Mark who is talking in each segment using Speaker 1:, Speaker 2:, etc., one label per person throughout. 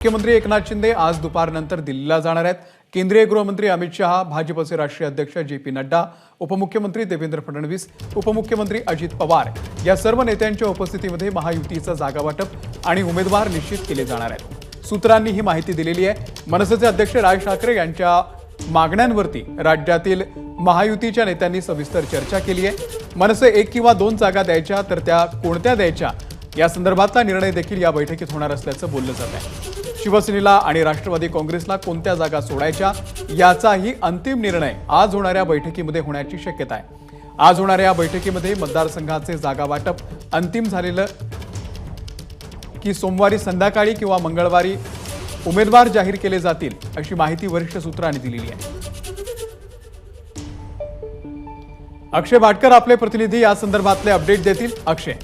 Speaker 1: मुख्यमंत्री एकनाथ शिंदे आज दुपारनंतर दिल्लीला जाणार आहेत। केंद्रीय गृहमंत्री अमित शहा, भाजपचे राष्ट्रीय अध्यक्ष जे.पी. नड्डा, उपमुख्यमंत्री देवेंद्र फडणवीस, उपमुख्यमंत्री अजित पवार या सर्व नेत्यांच्या उपस्थितीमध्ये महायुतीचं जागावाटप आणि उमेदवार निश्चित केले जाणार आहेत। सूत्रांनी ही माहिती दिलेली आहे। मनसेचे अध्यक्ष राज ठाकरे यांच्या मागण्यांवरती राज्यातील महायुतीच्या नेत्यांनी सविस्तर चर्चा केली आहे। मनसे 1 किंवा 2 जागा द्यायच्या तर त्या कोणत्या द्यायच्या या संदर्भातला निर्णय देखील या बैठकीत होणार असल्याचं बोललं जात आहे। शिवसेनेला आणि राष्ट्रवादी काँग्रेसला कोणत्या जागा सोडायच्या याचाही अंतिम निर्णय आज होणाऱ्या बैठकीमध्ये होण्याची शक्यता आहे। आज होणाऱ्या या बैठकीमध्ये मतदारसंघाचे जागा वाटप अंतिम झालेलं की सोमवारी संध्याकाळी किंवा मंगळवारी उमेदवार जाहीर केले जातील अशी माहिती वरिष्ठ सूत्रांनी दिलेली आहे। अक्षय भाटकर आपले प्रतिनिधी या संदर्भातले अपडेट देतील। अक्षय,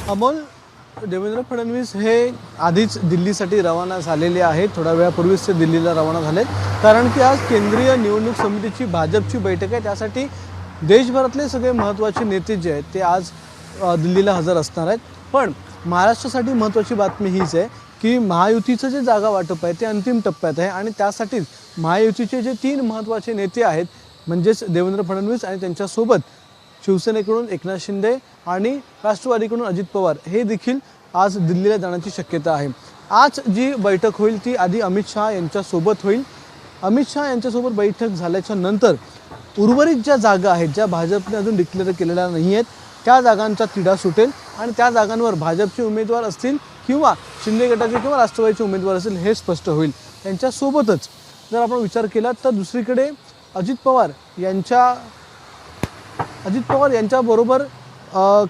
Speaker 2: अमोल, देवेंद्र फडणवीस हे आधीच दिल्लीसाठी रवाना झालेले आहेत। थोड्या वेळापूर्वीच ते दिल्लीला रवाना झाले, कारण की आज केंद्रीय निवडणूक समितीची भाजपची बैठक आहे। त्यासाठी देशभरातले सगळे महत्त्वाचे नेते जे आहेत ते आज दिल्लीला हजर असणार आहेत। पण महाराष्ट्रासाठी महत्त्वाची बातमी हीच आहे की महायुतीचं जे जागा वाटप आहे ते अंतिम टप्प्यात आहे आणि त्यासाठीच महायुतीचे जे 3 महत्त्वाचे नेते आहेत, म्हणजेच देवेंद्र फडणवीस आणि त्यांच्यासोबत शिवसेनेकडून एकनाथ शिंदे आणि राष्ट्रवादीकडून अजित पवार हे देखील आज दिल्लीला जाण्याची शक्यता आहे। आज जी बैठक होईल ती आधी अमित शहा यांच्यासोबत होईल। अमित शहा यांच्यासोबत बैठक झाल्याच्या नंतर उर्वरित ज्या जागा आहेत, ज्या भाजपने अजून डिक्लेअर केलेल्या नाही आहेत, त्या जागांचा तिढा सुटेल आणि त्या जागांवर भाजपचे उमेदवार असतील किंवा शिंदे गटाचे किंवा राष्ट्रवादीचे उमेदवार असतील हे स्पष्ट होईल। त्यांच्यासोबतच जर आपण विचार केला तर दुसरीकडे अजित पवार यांच्याबरोबर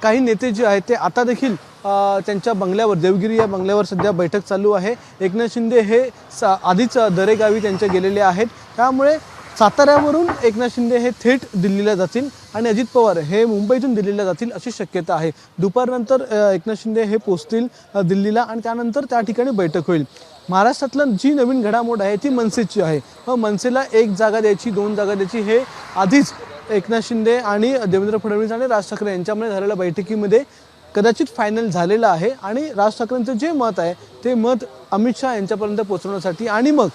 Speaker 2: काही नेते जे आहेत ते आता देखील त्यांच्या बंगल्यावर, देवगिरी या बंगल्यावर सध्या बैठक चालू आहे। एकनाथ शिंदे हे आधीच दरेगावी त्यांच्या गेलेले आहेत, त्यामुळे साताऱ्यावरून एकनाथ शिंदे हे थेट दिल्लीला जातील आणि अजित पवार हे मुंबईतून दिल्लीला जातील अशी शक्यता आहे। दुपारनंतर एकनाथ शिंदे हे पोहोचतील दिल्लीला आणि त्यानंतर त्या ठिकाणी बैठक होईल। महाराष्ट्रातलं जी नवीन घडामोड आहे ती मनसेची आहे। मनसेला 1 जागा द्यायची, 2 जागा द्यायची हे आधीच एकनाथ शिंदे आणि देवेंद्र फडणवीस आणि राज ठाकरे यांच्यामध्ये झालेल्या बैठकीमध्ये कदाचित फायनल झालेलं आहे आणि राज ठाकरेंचं जे मत आहे ते मत अमित शहा यांच्यापर्यंत पोहोचवण्यासाठी आणि मग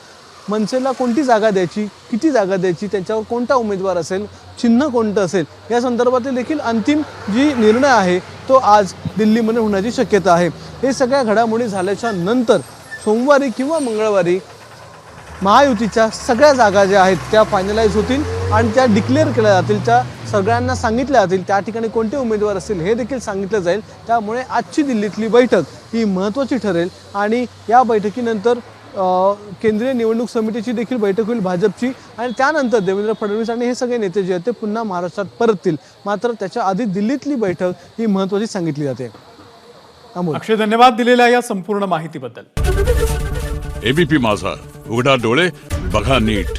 Speaker 2: मनसेला कोणती जागा द्यायची, किती जागा द्यायची, त्यांच्यावर कोणता उमेदवार असेल, चिन्ह कोणतं असेल या संदर्भातील देखील अंतिम जी निर्णय आहे तो आज दिल्लीमध्ये होण्याची शक्यता आहे। हे सगळ्या घडामोडी झाल्याच्या नंतर सोमवारी किंवा मंगळवारी महायुतीच्या सगळ्या जागा ज्या आहेत त्या फायनलाइज होतील आणि त्या डिक्लेअर केल्या जातील, त्या सगळ्यांना सांगितल्या जातील, त्या ठिकाणी कोणते उमेदवार असतील हे देखील सांगितलं जाईल। त्यामुळे आजची दिल्लीतली बैठक ही महत्त्वाची ठरेल आणि या बैठकीनंतर केंद्रीय निवडणूक समितीची देखील बैठक होईल भाजपची आणि त्यानंतर देवेंद्र फडणवीस आणि हे सगळे नेते जे आहेत ते पुन्हा महाराष्ट्रात परततील। मात्र त्याच्या आधी दिल्लीतली बैठक ही महत्त्वाची सांगितली जाते।
Speaker 1: अक्षय, धन्यवाद दिलेल्या या संपूर्ण माहितीबद्दल।
Speaker 3: एबीपी माझा, उघडा डोळे बघा नीट।